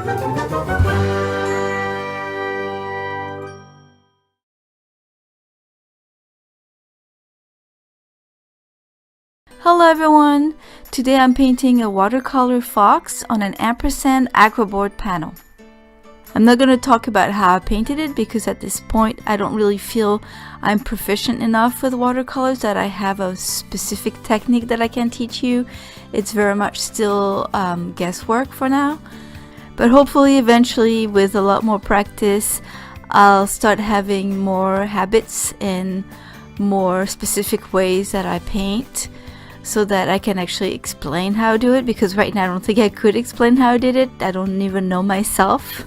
Hello everyone! Today I'm painting a watercolor fox on an Ampersand Aquabord panel. I'm not going to talk about how I painted it because at this point I don't really feel I'm proficient enough with watercolors that I have a specific technique that I can teach you. It's very much still guesswork for now. But hopefully eventually with a lot more practice I'll start having more habits and more specific ways that I paint, so that I can actually explain how I do it, because right now I don't think I could explain how I did it. I don't even know myself.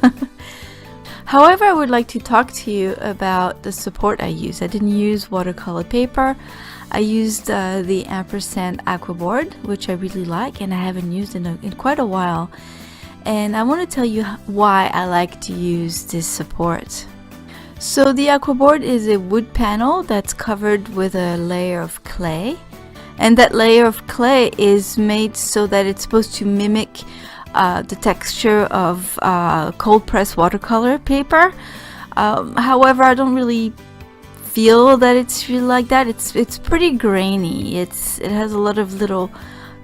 However, I would like to talk to you about the support I use. I didn't use watercolor paper. I used the Ampersand Aquabord, which I really like and I haven't used in quite a while. And I want to tell you why I like to use this support. So the Aquabord is a wood panel that's covered with a layer of clay. And that layer of clay is made so that it's supposed to mimic the texture of cold pressed watercolor paper. However, I don't really feel that it's really like that. It's pretty grainy. It has a lot of little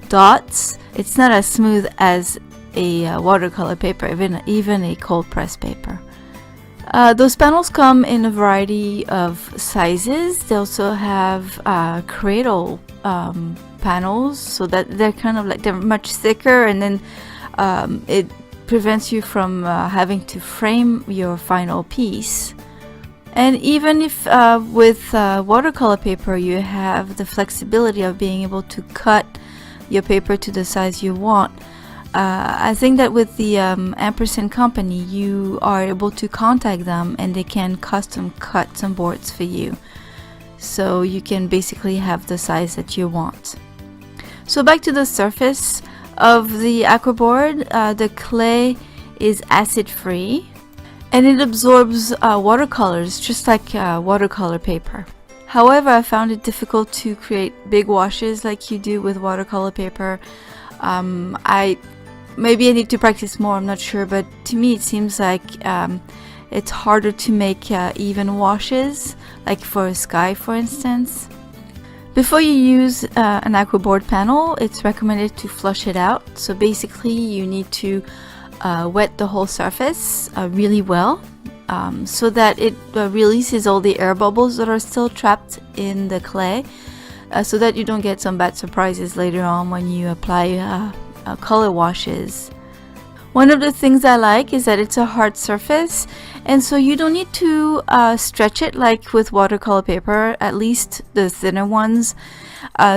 dots. It's not as smooth as a watercolor paper, even a cold pressed paper. Those panels come in a variety of sizes. They also have cradle panels, so that they're kind of like, they're much thicker, and then it prevents you from having to frame your final piece. And even if with watercolor paper you have the flexibility of being able to cut your paper to the size you want, I think that with the Ampersand company you are able to contact them and they can custom cut some boards for you. So you can basically have the size that you want. So back to the surface of the Aquabord, the clay is acid free and it absorbs watercolors just like watercolor paper. However, I found it difficult to create big washes like you do with watercolor paper. Maybe I need to practice more, I'm not sure, but to me it seems like it's harder to make even washes, like for a sky for instance. Before you use an Aquabord panel, it's recommended to flush it out. So basically you need to wet the whole surface really well, so that it releases all the air bubbles that are still trapped in the clay, so that you don't get some bad surprises later on when you apply color washes. One of the things I like is that it's a hard surface, and so you don't need to stretch it like with watercolor paper, at least the thinner ones.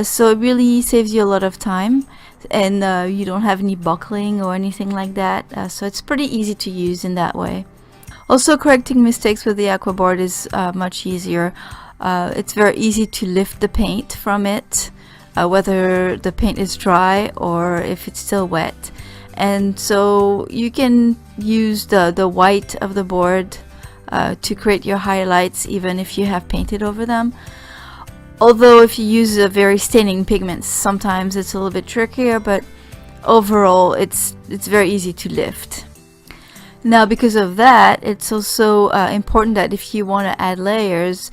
So it really saves you a lot of time, and you don't have any buckling or anything like that. So it's pretty easy to use in that way. Also, correcting mistakes with the Aquabord is much easier. It's very easy to lift the paint from it, whether the paint is dry or if it's still wet. And so you can use the white of the board to create your highlights even if you have painted over them. Although if you use very staining pigments, sometimes it's a little bit trickier, but overall it's very easy to lift. Now, because of that, it's also important that if you want to add layers,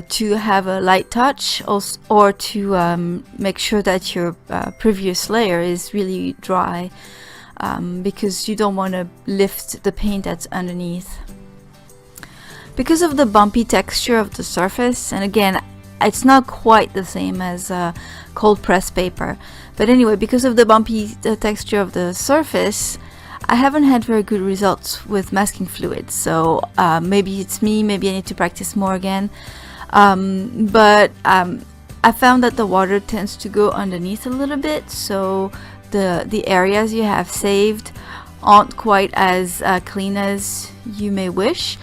to have a light touch, or to make sure that your previous layer is really dry, because you don't want to lift the paint that's underneath. Because of the bumpy texture of the surface, and again it's not quite the same as cold pressed paper, but anyway, because of the bumpy texture of the surface, I haven't had very good results with masking fluid. So maybe it's me, maybe I need to practice more again. But I found that the water tends to go underneath a little bit, so the areas you have saved aren't quite as clean as you may wish.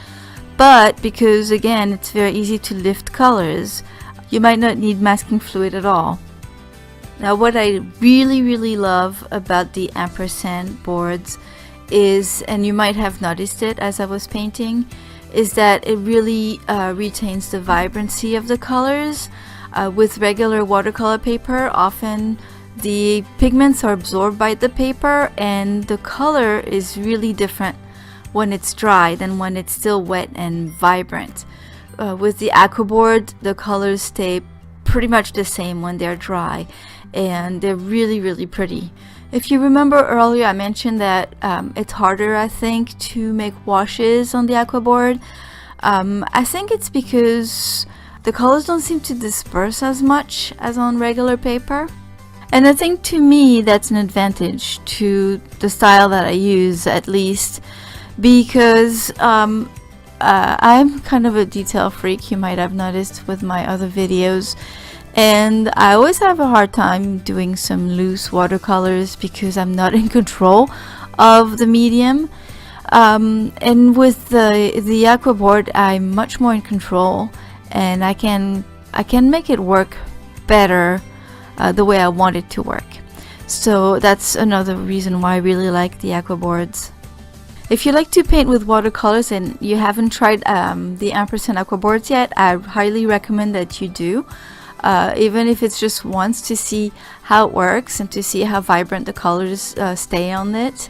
But because again it's very easy to lift colors, you might not need masking fluid at all. Now, what I really love about the Ampersand boards is, and you might have noticed it as I was painting, is that it really retains the vibrancy of the colors. With regular watercolor paper, often the pigments are absorbed by the paper, and the color is really different when it's dry than when it's still wet and vibrant. With the Aquabord, the colors stay pretty much the same when they're dry, and they're really pretty. If you remember earlier, I mentioned that it's harder, I think, to make washes on the Aquabord. I think it's because the colors don't seem to disperse as much as on regular paper. And I think to me that's an advantage to the style that I use, at least, because I'm kind of a detail freak, you might have noticed with my other videos, and I always have a hard time doing some loose watercolors because I'm not in control of the medium. And with the Aquabord, I'm much more in control, and I can make it work better the way I want it to work. So that's another reason why I really like the Aquabords. If you like to paint with watercolors and you haven't tried the Ampersand Aquabords yet, I highly recommend that you do, even if it's just once, to see how it works and to see how vibrant the colors stay on it.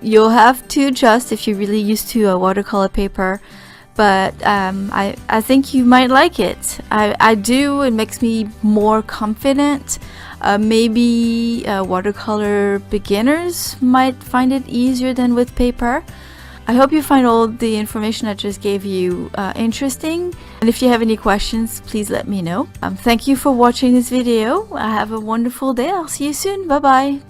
You'll have to adjust if you're really used to a watercolor paper, but I think you might like it. I do. It makes me more confident. Maybe watercolor beginners might find it easier than with paper. I hope you find all the information I just gave you interesting, and if you have any questions, please let me know. Thank you for watching this video. Have a wonderful day. I'll see you soon. Bye bye.